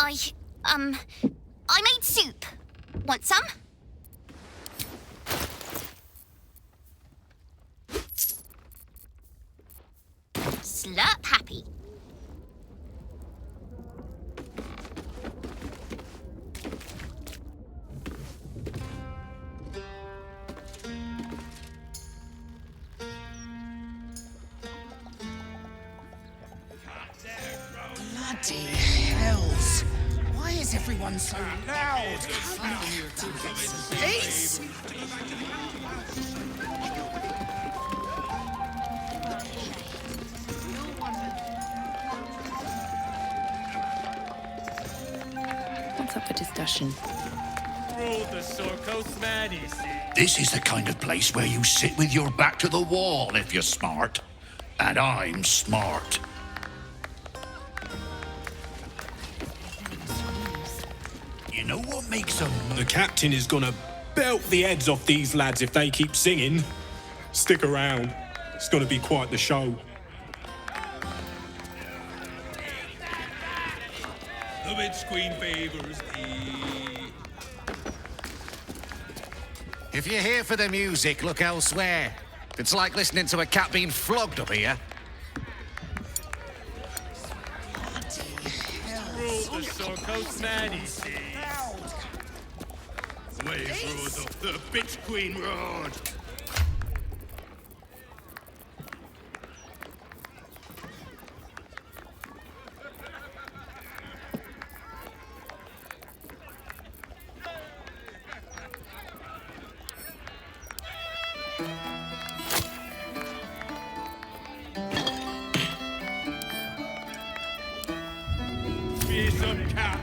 I, um, I made soup. Want some? Slurp happy. Bloody hells! Why is everyone so loud? Come on, get some peace! What's up for discussion? This is the kind of place where you sit with your back to the wall if you're smart. And I'm smart. You know what makes them... The captain is gonna belt the heads off these lads if they keep singing. Stick around. It's gonna be quite the show. The witch queen favors thee. If you're here for the music, look elsewhere. It's like listening to a cat being flogged up here. Rule the Sorco's majesty. Wave rose up the bitch queen road. Face up cap.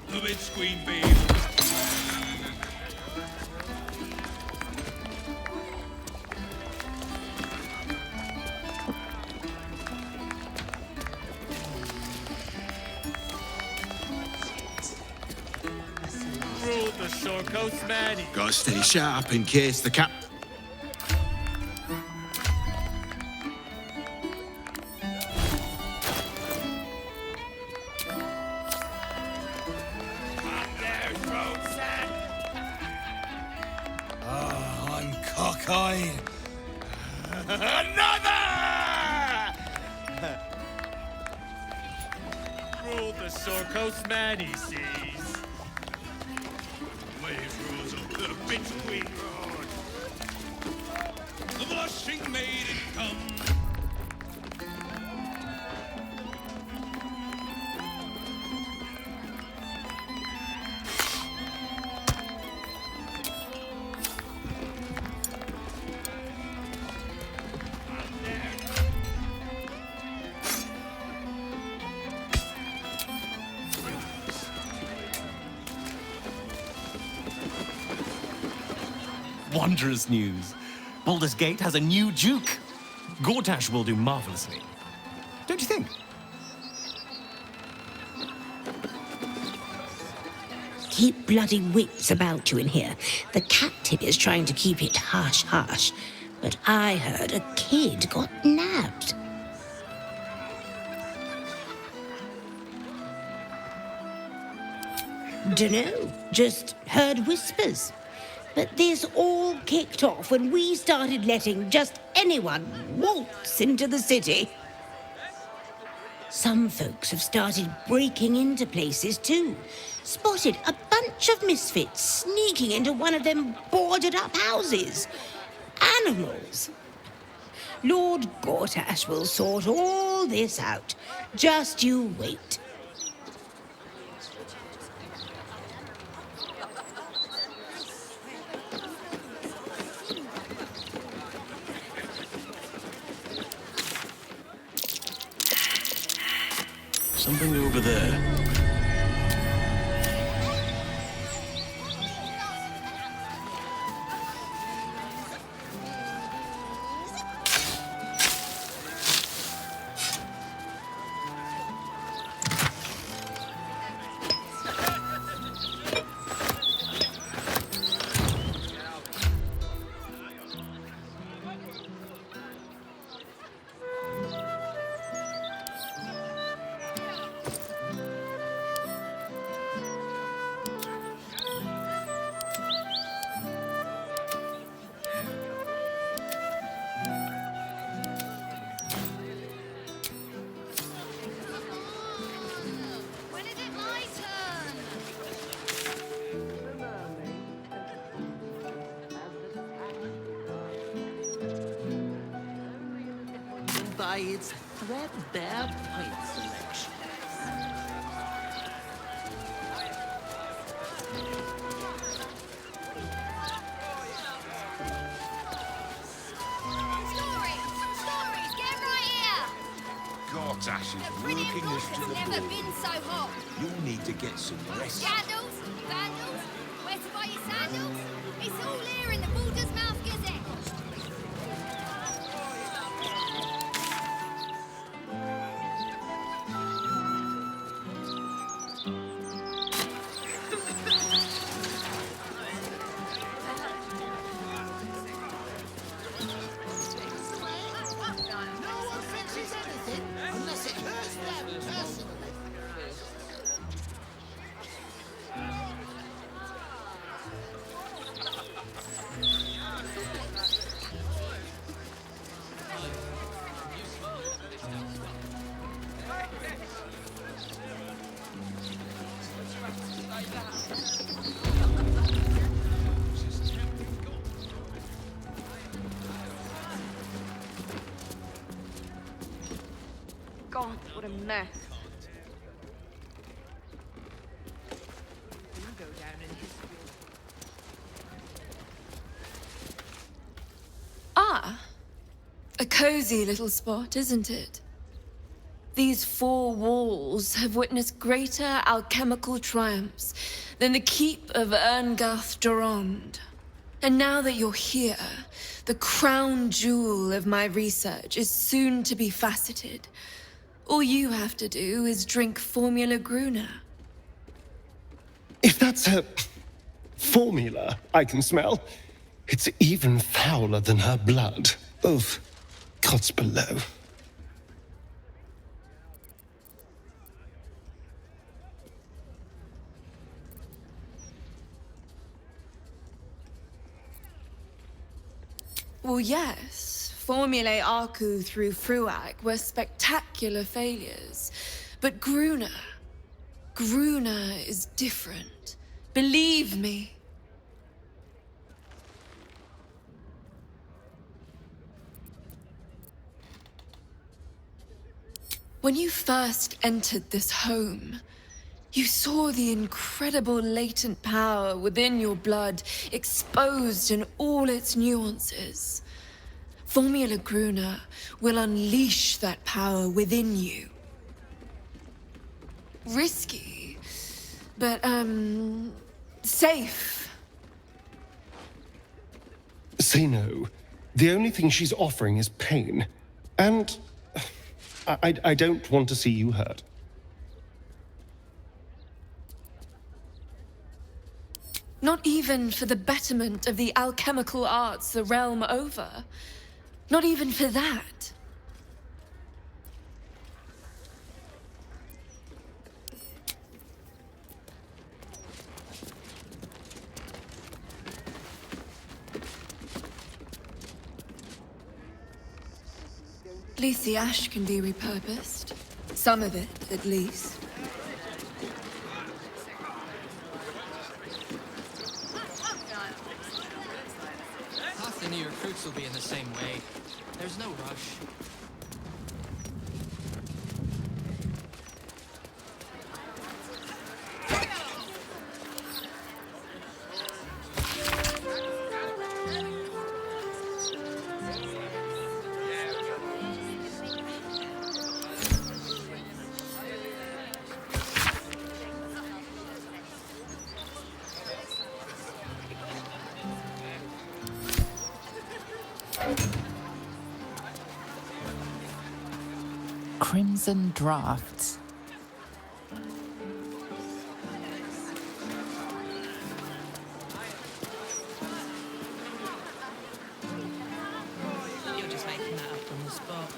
The bitch queen babe. Rule the Sorco's majesty. Gotta stay sharp in case the cap... I'm cockeyed. Another! Rule the Sorco's majesties. Wave rules up the bitch queen road. The blushing maiden come. Wondrous news. Baldur's Gate has a new Duke. Gortash will do marvelously. Don't you think? Keep bloody wits about you in here. The captain is trying to keep it hush-hush. But I heard a kid got nabbed. Dunno, just heard whispers. But this all kicked off when we started letting just anyone waltz into the city. Some folks have started breaking into places too. Spotted a bunch of misfits sneaking into one of them boarded-up houses. Animals. Lord Gortash will sort all this out. Just you wait. Something over there. by its threadbare point selection. Stories, get right here! Gortash is Brilliant working us to has the never bone. been so hot. You'll need to get some rest. Scandals, vandals, where to buy your sandals? It's all here in the Baldur's Mouth Gazette. Unless it hurts them personally. God, what a mess. Ah, a cozy little spot, isn't it? These four walls have witnessed greater alchemical triumphs than the keep of Erngath Durand. And now that you're here, the crown jewel of my research is soon to be faceted. All you have to do is drink Formula Gruner. If that's her formula I can smell, it's even fouler than her blood. Oof, gods below. Well, yes, Formulae Arcu through Fruac were spectacular failures. But Gruner is different. Believe me. When you first entered this home, you saw the incredible latent power within your blood exposed in all its nuances. Formula Gruner will unleash that power within you. Risky, but, safe. Say no. The only thing she's offering is pain. And I don't want to see you hurt. Not even for the betterment of the alchemical arts the realm over. Not even for that. At least the ash can be repurposed. Some of it, at least. Half the new recruits will be in the same way. There's no rush. Crimson Drafts. You're just making that up on the spot.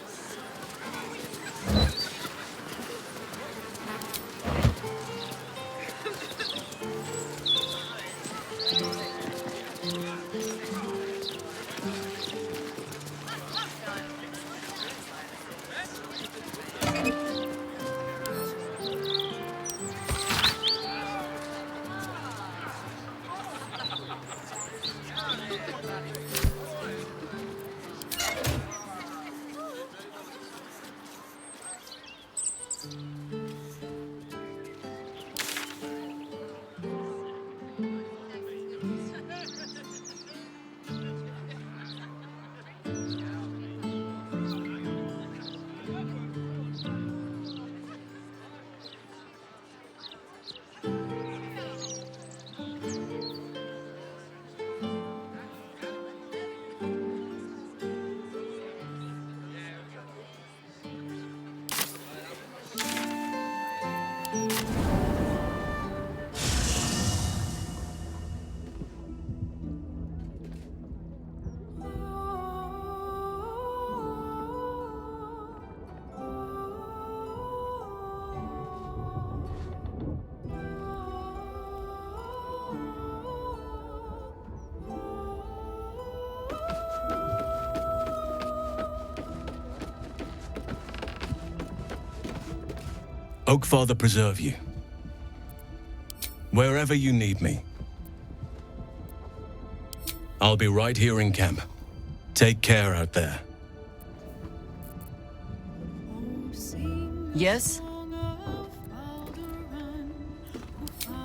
Oakfather preserve you. Wherever you need me, I'll be right here in camp. Take care out there. Yes?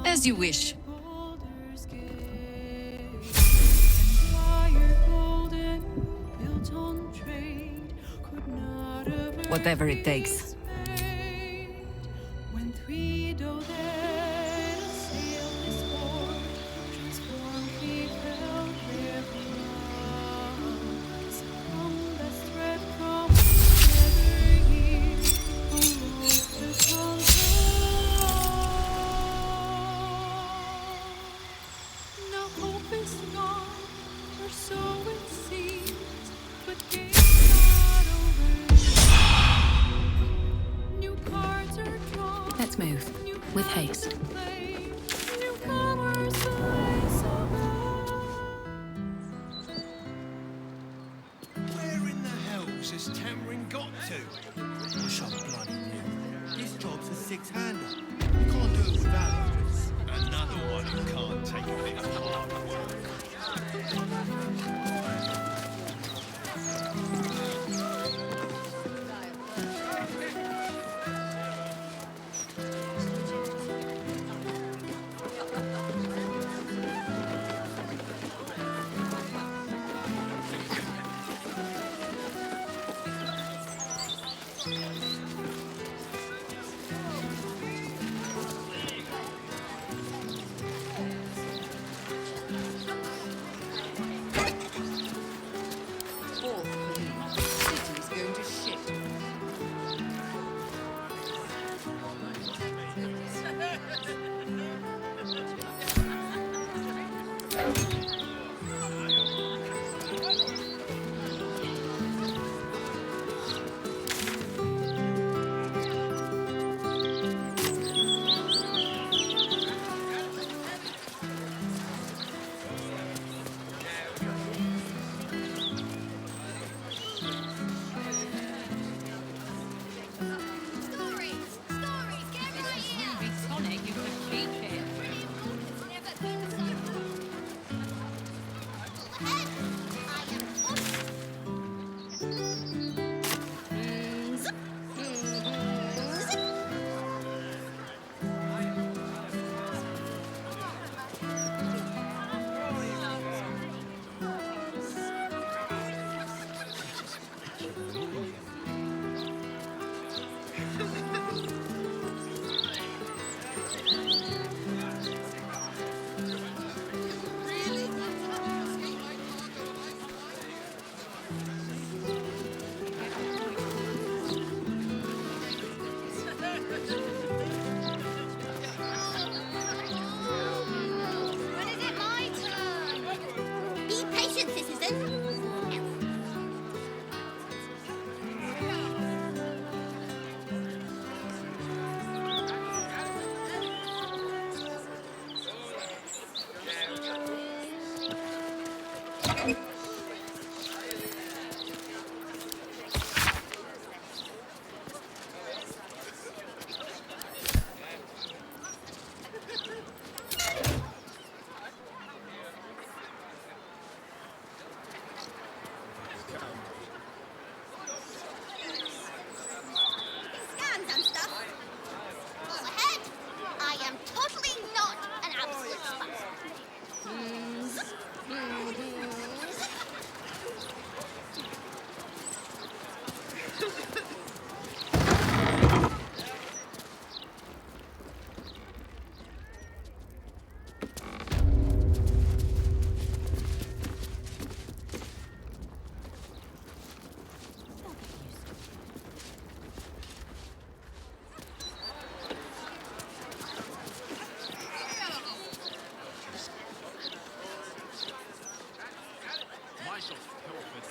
As you wish. Whatever it takes. Let's move. With haste. Where in the hells has Tamarin got to? Wish I bloody knew. This job's a six-hander. You can't do it without it. Another one who can't take a bit of hard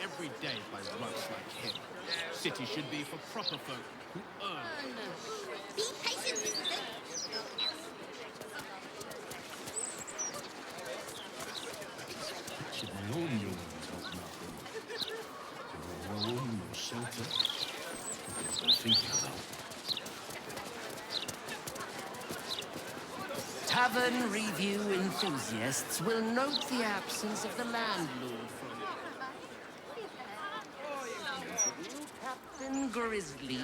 every day by rugs like him. City should be for proper folk who earn. Be patient, citizen. Should my own humans help nothing? Your home, your shelter? What are you thinking about? Tavern review enthusiasts will note the absence of the landlord from Captain Grizzly.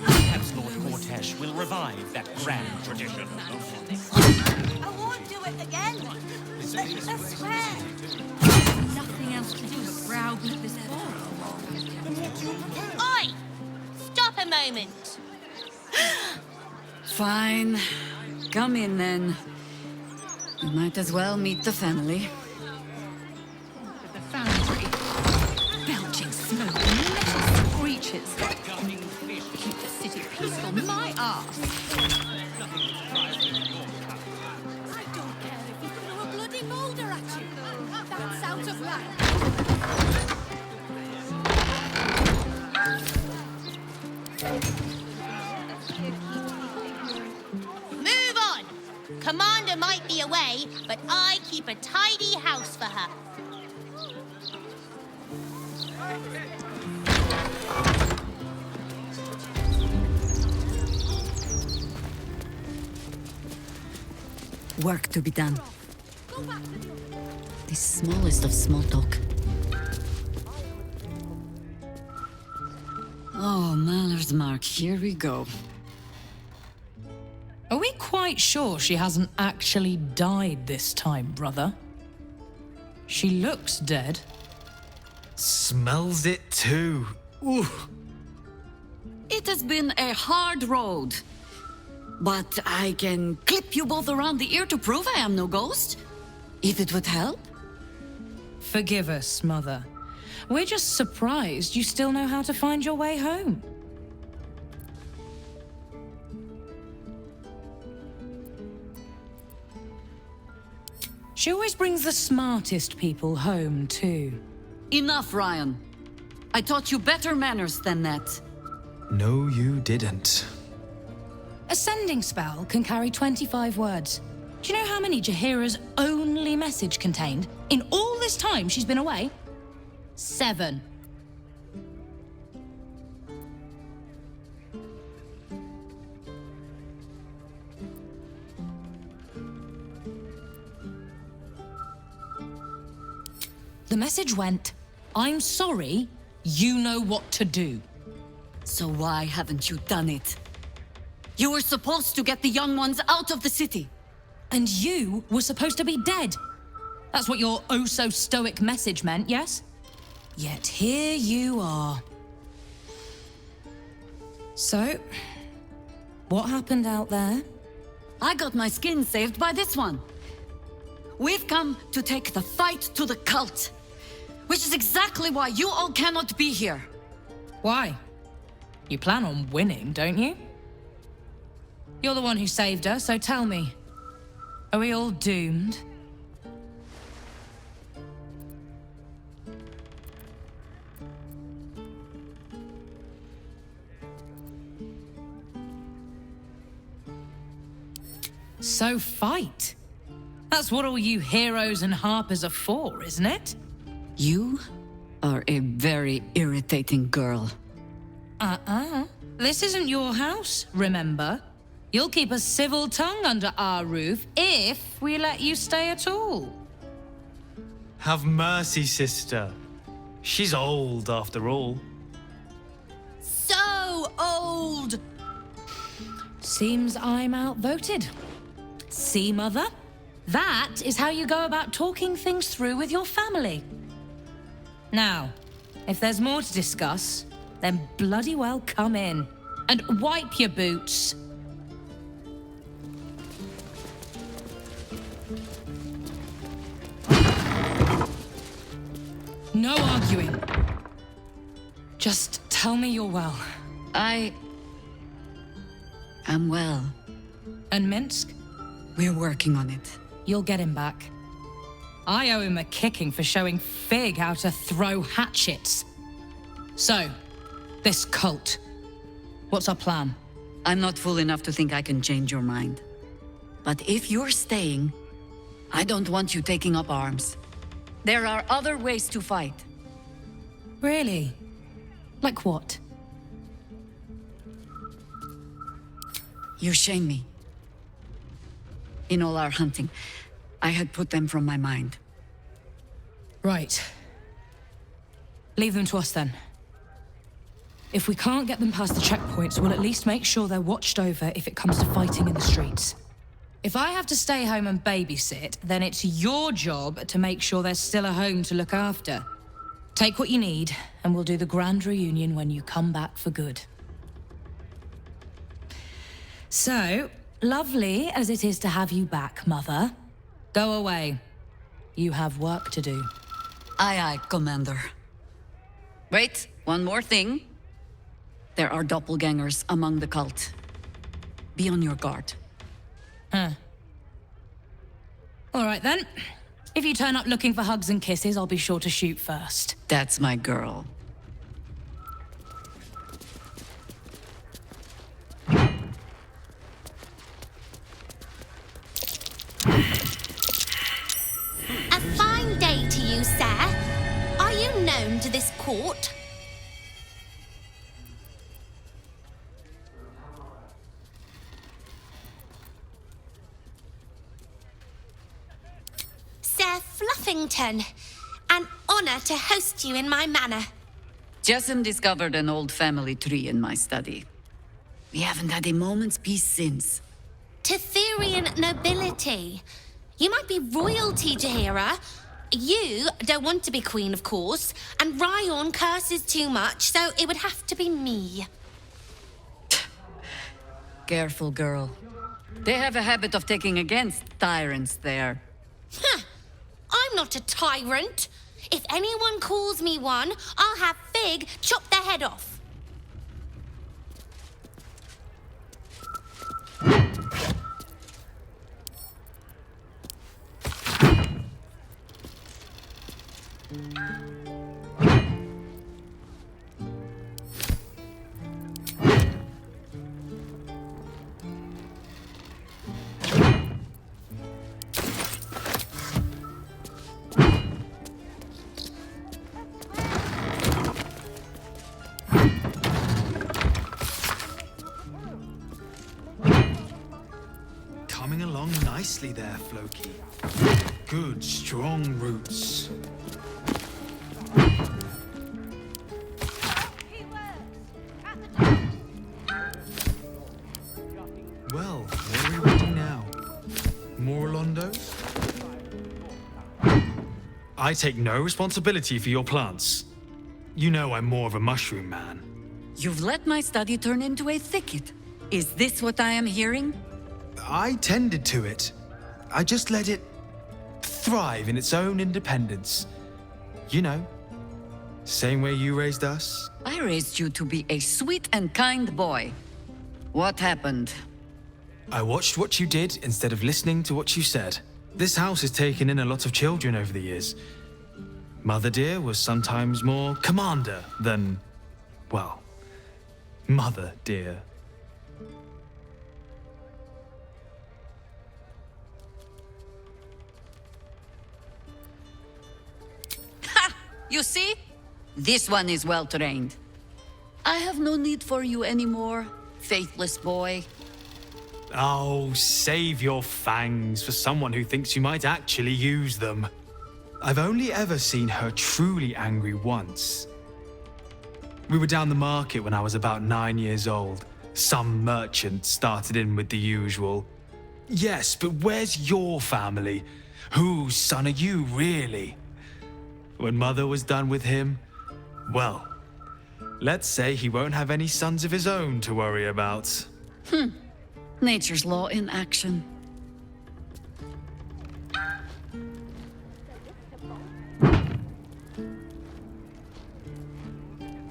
Perhaps Lord Cortesh will revive that grand tradition. I won't do it again. I swear. Nothing else to do but browbeat this poor. Oi! Stop a moment. Fine. Come in then. You might as well meet the family. The foundry. Belching smoke and metal screeches. Keep the city peaceful, my arse. I don't care if you throw a bloody boulder at you. That's out of line. Move on! Commander might be away, but I keep a tidy house for her. Work to be done. The smallest of small talk. Oh, Maller's Mark, here we go. Are we quite sure she hasn't actually died this time, brother? She looks dead. Smells it too. Ooh. It has been a hard road. But I can clip you both around the ear to prove I am no ghost. If it would help. Forgive us, Mother. We're just surprised you still know how to find your way home. She always brings the smartest people home, too. Enough, Ryan. I taught you better manners than that. No, you didn't. A sending spell can carry 25 words. Do you know how many Jaheria's only message contained in all this time she's been away? 7. The message went, "I'm sorry, you know what to do." So why haven't you done it? You were supposed to get the young ones out of the city. And you were supposed to be dead. That's what your oh-so-stoic message meant, yes? Yet here you are. So, what happened out there? I got my skin saved by this one. We've come to take the fight to the cult, which is exactly why you all cannot be here. Why? You plan on winning, don't you? You're the one who saved her, so tell me, are we all doomed? So fight. That's what all you heroes and harpers are for, isn't it? You are a very irritating girl. This isn't your house, remember? You'll keep a civil tongue under our roof if we let you stay at all. Have mercy, sister. She's old, after all. So old! Seems I'm outvoted. See, Mother? That is how you go about talking things through with your family. Now, if there's more to discuss, then bloody well come in. And wipe your boots. No arguing. Just tell me you're well. I am well. And Minsk? We're working on it. You'll get him back. I owe him a kicking for showing Fig how to throw hatchets. So, This cult. What's our plan? I'm not fool enough to think I can change your mind. But if you're staying, I don't want you taking up arms. There are other ways to fight. Really? Like what? You shame me. In all our hunting, I had put them from my mind. Right. Leave them to us then. If we can't get them past the checkpoints, we'll at least make sure they're watched over if it comes to fighting in the streets. If I have to stay home and babysit, then it's your job to make sure there's still a home to look after. Take what you need, and we'll do the grand reunion when you come back for good. So, lovely as it is to have you back, Mother, go away. You have work to do. Aye, aye, Commander. Wait, one more thing. There are doppelgangers among the cult. Be on your guard. Huh. All right then. If you turn up looking for hugs and kisses, I'll be sure to shoot first. That's my girl. A fine day to you, sir. Are you known to this court? Sir Fluffington, an honor to host you in my manor. Jessamine discovered an old family tree in my study. We haven't had a moment's peace since. Tetherian nobility. You might be royalty, Jaheria. You don't want to be queen, of course, and Ryon curses too much, so it would have to be me. Careful, girl. They have a habit of taking against tyrants there. Huh. I'm not a tyrant. If anyone calls me one, I'll have Fig chop their head off. Coming along nicely there, Floki. Good, strong roots. Well, what are we reading now? More Londos? I take no responsibility for your plants. You know I'm more of a mushroom man. You've let my study turn into a thicket. Is this what I am hearing? I tended to it. I just let it thrive in its own independence. You know, same way you raised us. I raised you to be a sweet and kind boy. What happened? I watched what you did instead of listening to what you said. This house has taken in a lot of children over the years. Mother dear was sometimes more commander than, well, mother dear. You see? This one is well trained. I have no need for you anymore, faithless boy. Oh, save your fangs for someone who thinks you might actually use them. I've only ever seen her truly angry once. We were down the market when I was about 9 years old. Some merchant started in with the usual. Yes, but where's your family? Whose son are you, really? When Mother was done with him, well, let's say he won't have any sons of his own to worry about. Nature's law in action.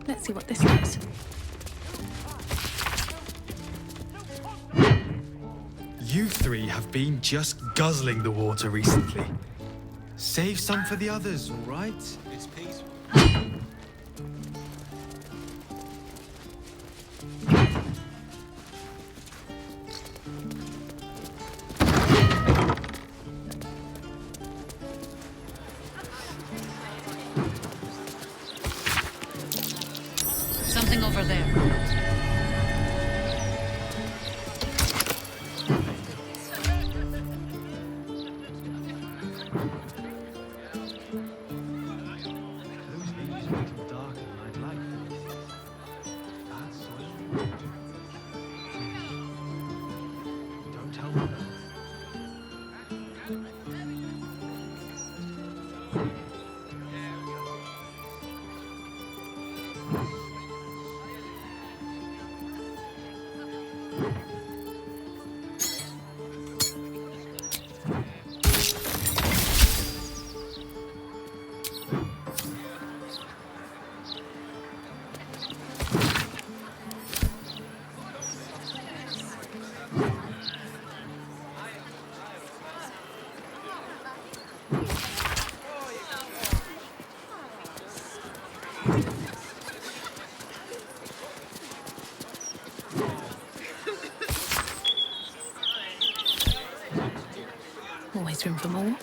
Let's see what this is. You three have been just guzzling the water recently. Save some for the others, all right? It's peaceful. over there. Always room for more.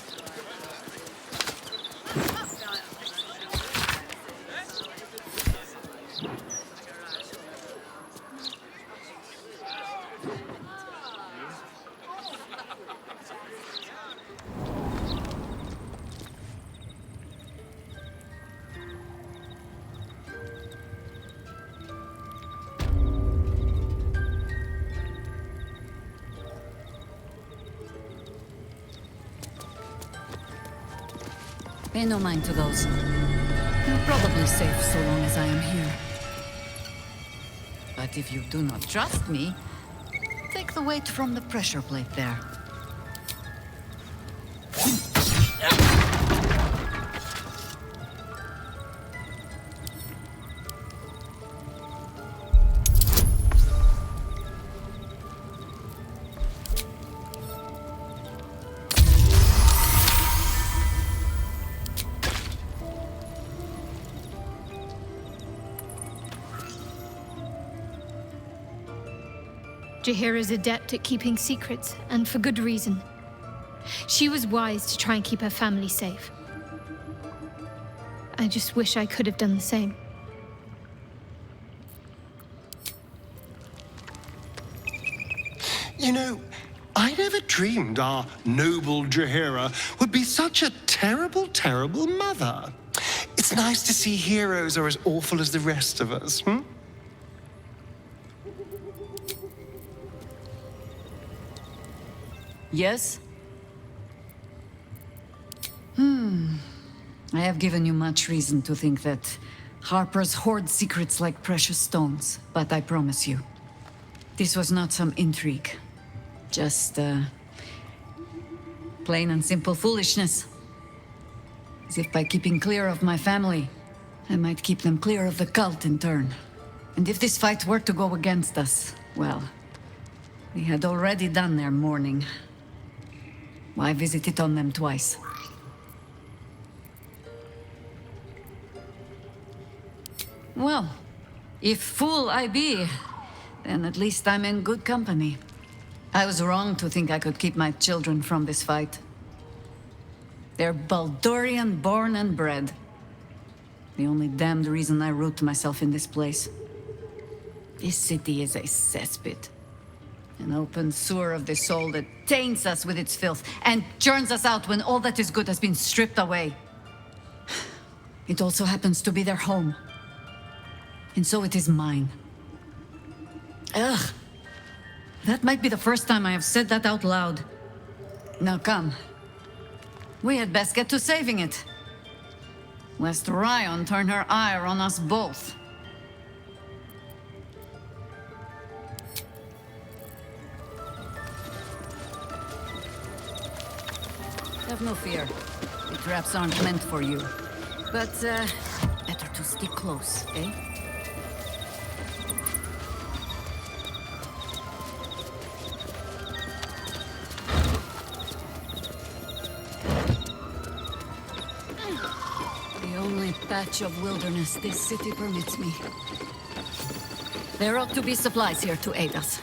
Pay no mind to those. You're probably safe so long as I am here. But if you do not trust me, take the weight from the pressure plate there. Jaheria's adept at keeping secrets, and for good reason. She was wise to try and keep her family safe. I just wish I could have done the same. You know, I never dreamed our noble Jaheria would be such a terrible, terrible mother. It's nice to see heroes are as awful as the rest of us, hmm? Yes? I have given you much reason to think that Harpers hoard secrets like precious stones, but I promise you, this was not some intrigue. Just, plain and simple foolishness. As if by keeping clear of my family, I might keep them clear of the cult in turn. And if this fight were to go against us, well, we had already done their mourning. Why visit it on them twice? Well, if fool I be, then at least I'm in good company. I was wrong to think I could keep my children from this fight. They're Baldurian born and bred. The only damned reason I root myself in this place. This city is a cesspit. An open sewer of the soul that taints us with its filth and churns us out when all that is good has been stripped away. It also happens to be their home. And so it is mine. Ugh. That might be the first time I have said that out loud. Now come. We had best get to saving it. Lest Ryon turn her ire on us both. Have no fear. The traps aren't meant for you. But, better to stick close, eh? The only patch of wilderness this city permits me. There ought to be supplies here to aid us.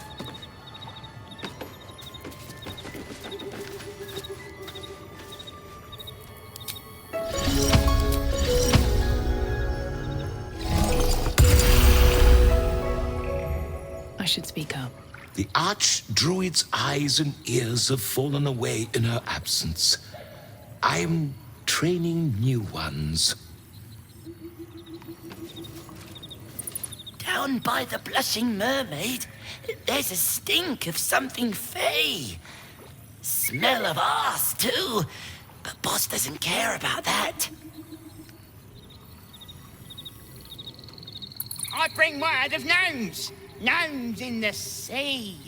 should speak up. The Archdruid's eyes and ears have fallen away in her absence. I'm training new ones. Down by the Blushing Mermaid, there's a stink of something fey. Smell of arse, too. But Boss doesn't care about that. I bring word of gnomes. Gnomes in the sea.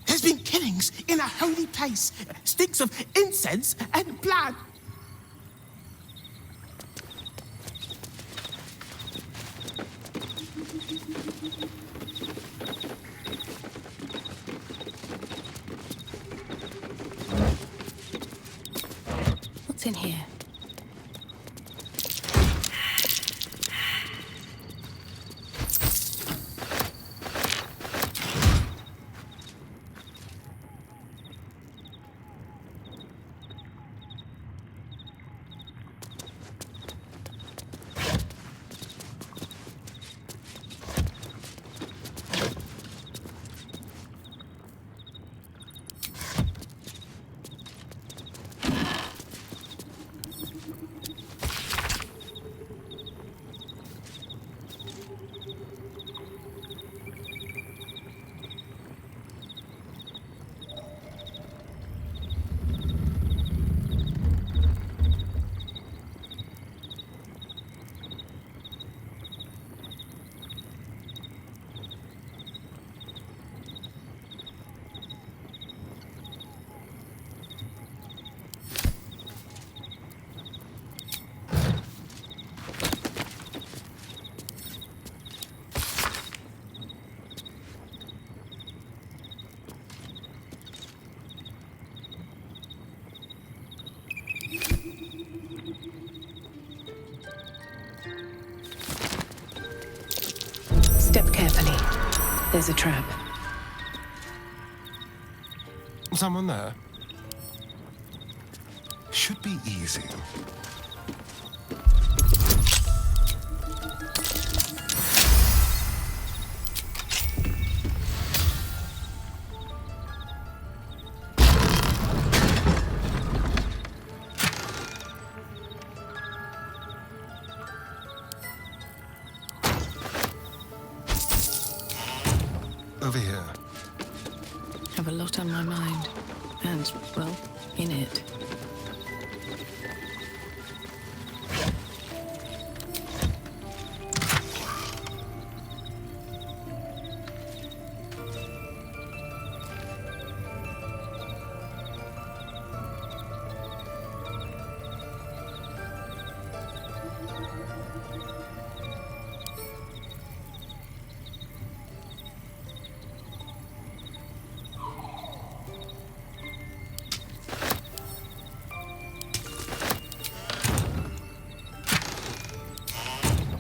There's been killings in a holy place. Stinks of incense and blood. What's in here? Step carefully. There's a trap. Someone there? Should be easy. Over here. Have a lot on my mind. And, well, in it.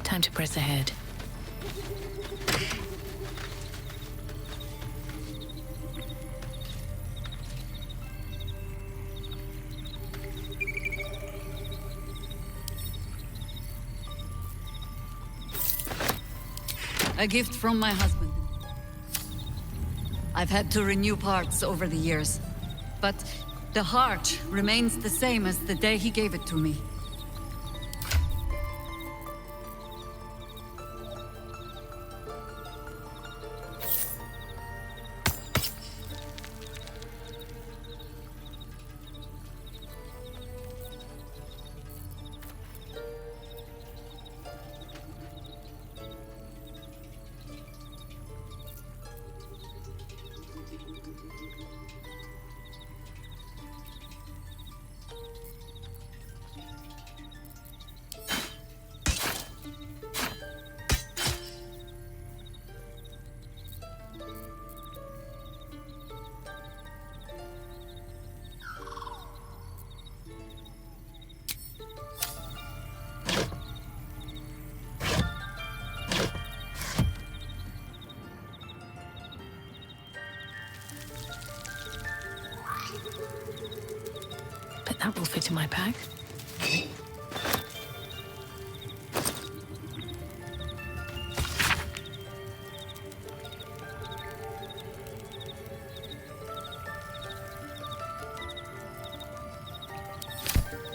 Time to press ahead. A gift from my husband. I've had to renew parts over the years, but the heart remains the same as the day he gave it to me. But that will fit in my pack.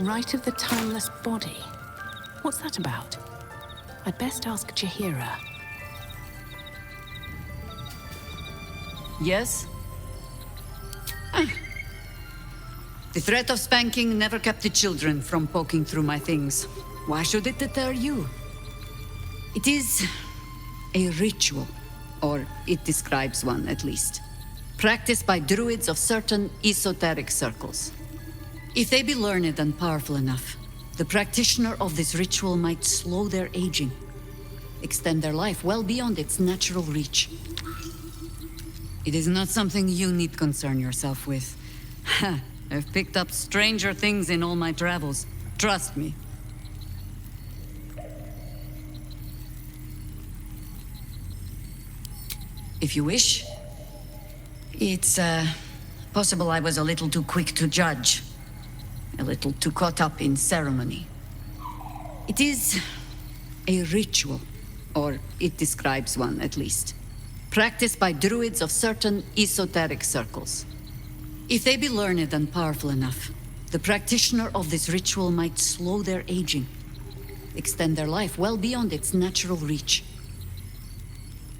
Rite of the Timeless Body. What's that about? I'd best ask Jaheria. Yes? The threat of spanking never kept the children from poking through my things. Why should it deter you? It is a ritual, or it describes one at least, practiced by druids of certain esoteric circles. If they be learned and powerful enough, the practitioner of this ritual might slow their aging, extend their life well beyond its natural reach. It is not something you need concern yourself with. I've picked up stranger things in all my travels. Trust me. If you wish, it's possible I was a little too quick to judge. A little too caught up in ceremony. It is a ritual, or it describes one at least, practiced by druids of certain esoteric circles. If they be learned and powerful enough, the practitioner of this ritual might slow their aging, extend their life well beyond its natural reach.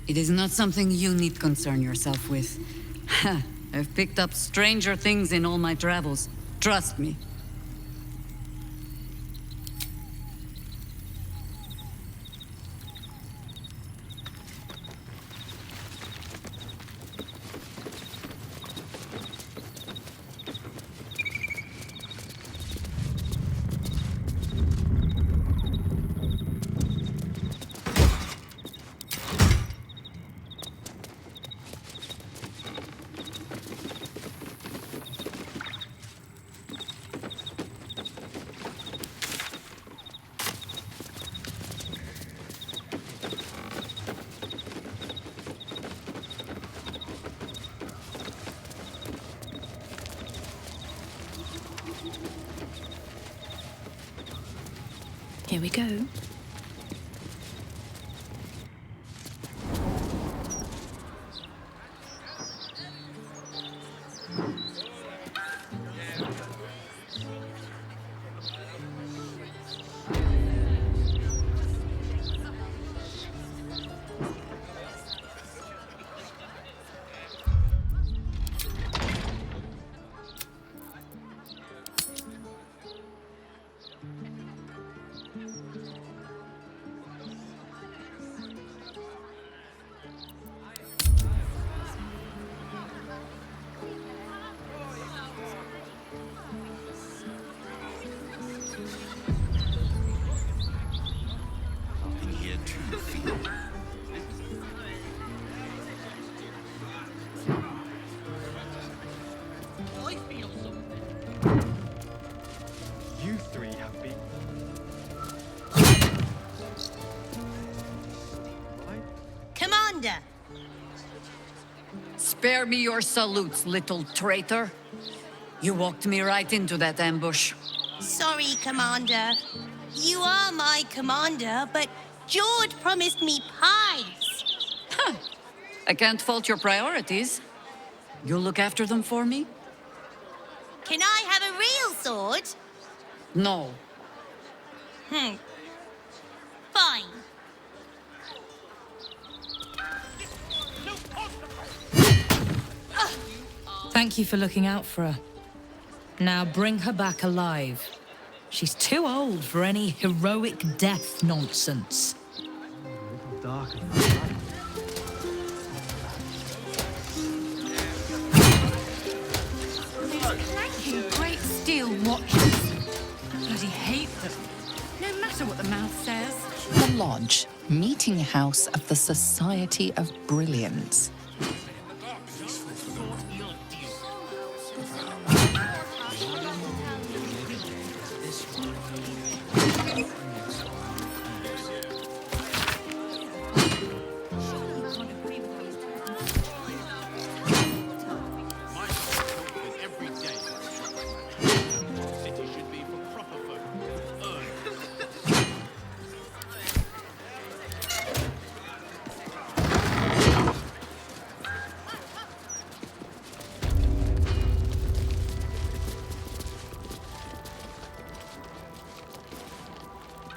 It is not something you need concern yourself with. I've picked up stranger things in all my travels. Trust me. Here we go. You three have been... Commander! Spare me your salutes, little traitor. You walked me right into that ambush. Sorry, Commander. You are my commander, but George promised me pies. I can't fault your priorities. You'll look after them for me? Can I have a real sword? No. Fine. Thank you for looking out for her. Now bring her back alive. She's too old for any heroic death nonsense. Darker. These clanking great steel watches. I bloody hate them. No matter what the mouth says. The Lodge, meeting house of the Society of Brilliance.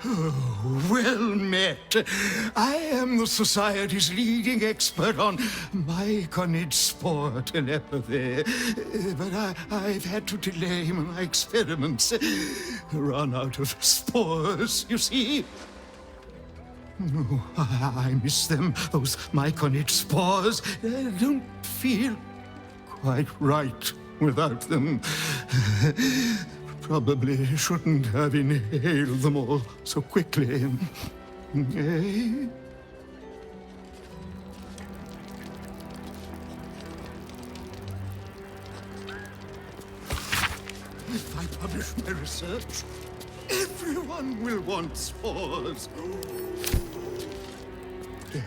Oh, well met. I am the Society's leading expert on myconid spore telepathy. But I've had to delay my experiments. Run out of spores, you see. Oh, I miss them, those myconid spores. I don't feel quite right without them. Probably shouldn't have inhaled them all so quickly. Eh? If I publish my research, everyone will want spores. Dare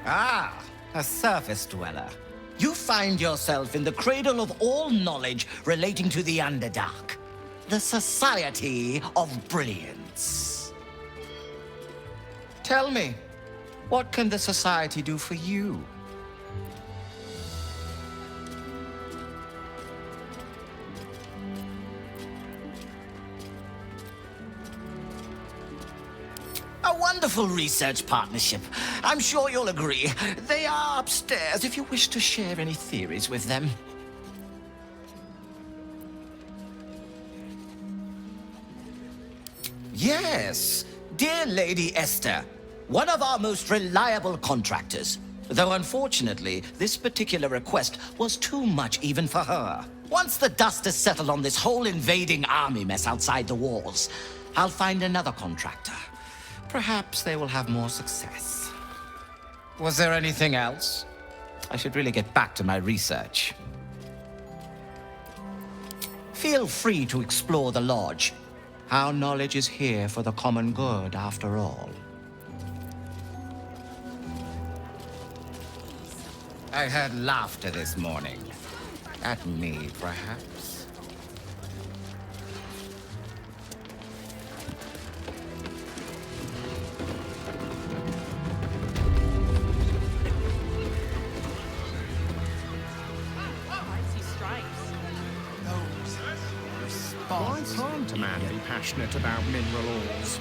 Ah, a surface dweller. You find yourself in the cradle of all knowledge relating to the Underdark. The Society of Brilliance. Tell me, what can the Society do for you? A wonderful research partnership. I'm sure you'll agree. They are upstairs if you wish to share any theories with them. Yes, dear Lady Esther, one of our most reliable contractors. Though unfortunately, this particular request was too much even for her. Once the dust has settled on this whole invading army mess outside the walls, I'll find another contractor. Perhaps they will have more success. Was there anything else? I should really get back to my research. Feel free to explore the lodge. Our knowledge is here for the common good, after all. I heard laughter this morning. At me, perhaps. Why can't a man be passionate about mineral ores?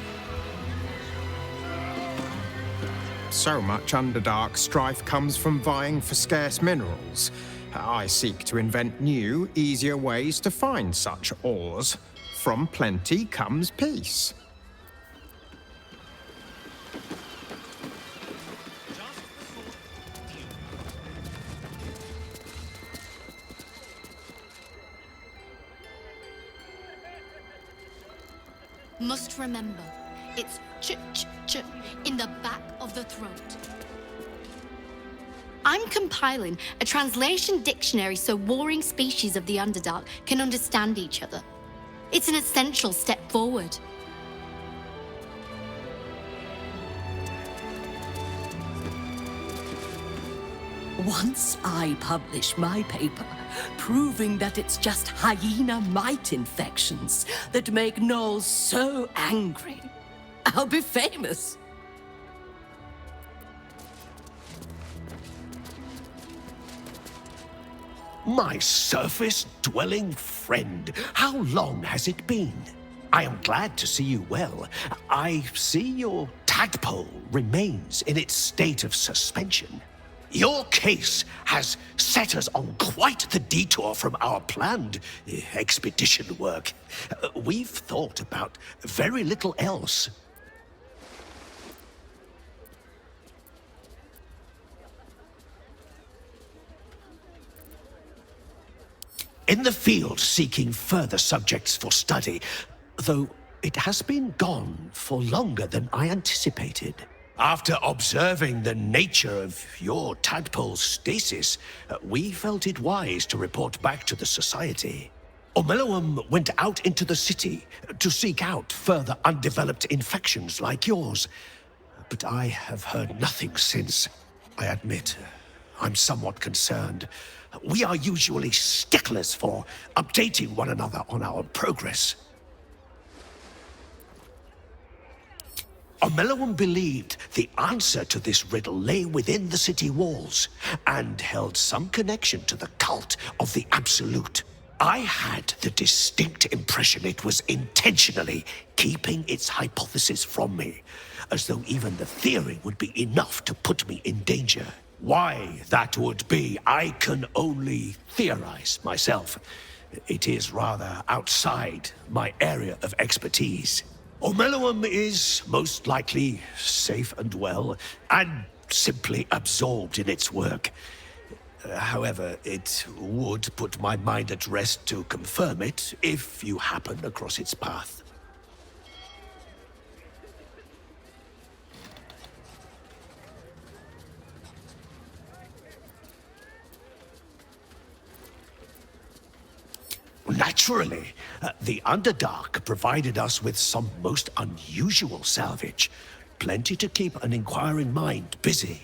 So much Underdark strife comes from vying for scarce minerals. I seek to invent new, easier ways to find such ores. From plenty comes peace. Must remember, it's ch in the back of the throat. I'm compiling a translation dictionary so warring species of the Underdark can understand each other. It's an essential step forward. Once I publish my paper, proving that it's just hyena mite infections that make gnolls so angry, I'll be famous. My surface-dwelling friend, how long has it been? I am glad to see you well. I see your tadpole remains in its state of suspension. Your case has set us on quite the detour from our planned expedition work. We've thought about very little else. In the field seeking further subjects for study, though it has been gone for longer than I anticipated. After observing the nature of your tadpole's stasis, we felt it wise to report back to the Society. Omeluum went out into the city to seek out further undeveloped infections like yours. But I have heard nothing since. I admit, I'm somewhat concerned. We are usually sticklers for updating one another on our progress. Omeluum believed the answer to this riddle lay within the city walls and held some connection to the cult of the Absolute. I had the distinct impression it was intentionally keeping its hypothesis from me, as though even the theory would be enough to put me in danger. Why that would be, I can only theorize myself. It is rather outside my area of expertise. Ormeluum is most likely safe and well, and simply absorbed in its work. However, it would put my mind at rest to confirm it if you happen across its path. Naturally, the Underdark provided us with some most unusual salvage. Plenty to keep an inquiring mind busy.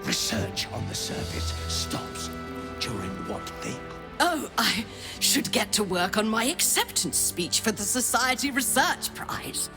Research on the surface stops during what they... Oh, I should get to work on my acceptance speech for the Society Research Prize.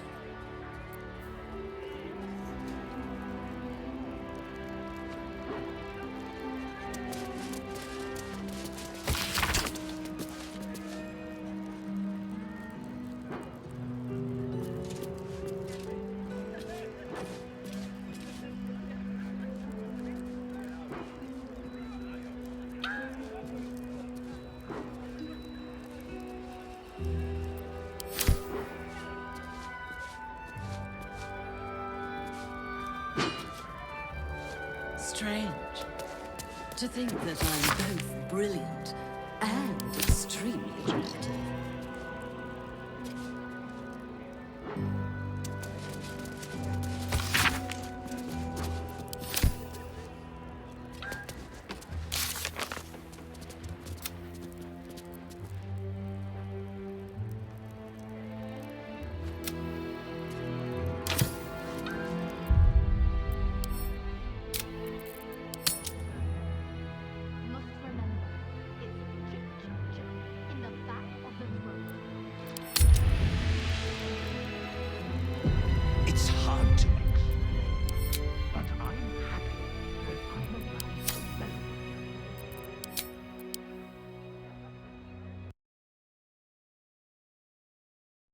Strange to think that I'm both brilliant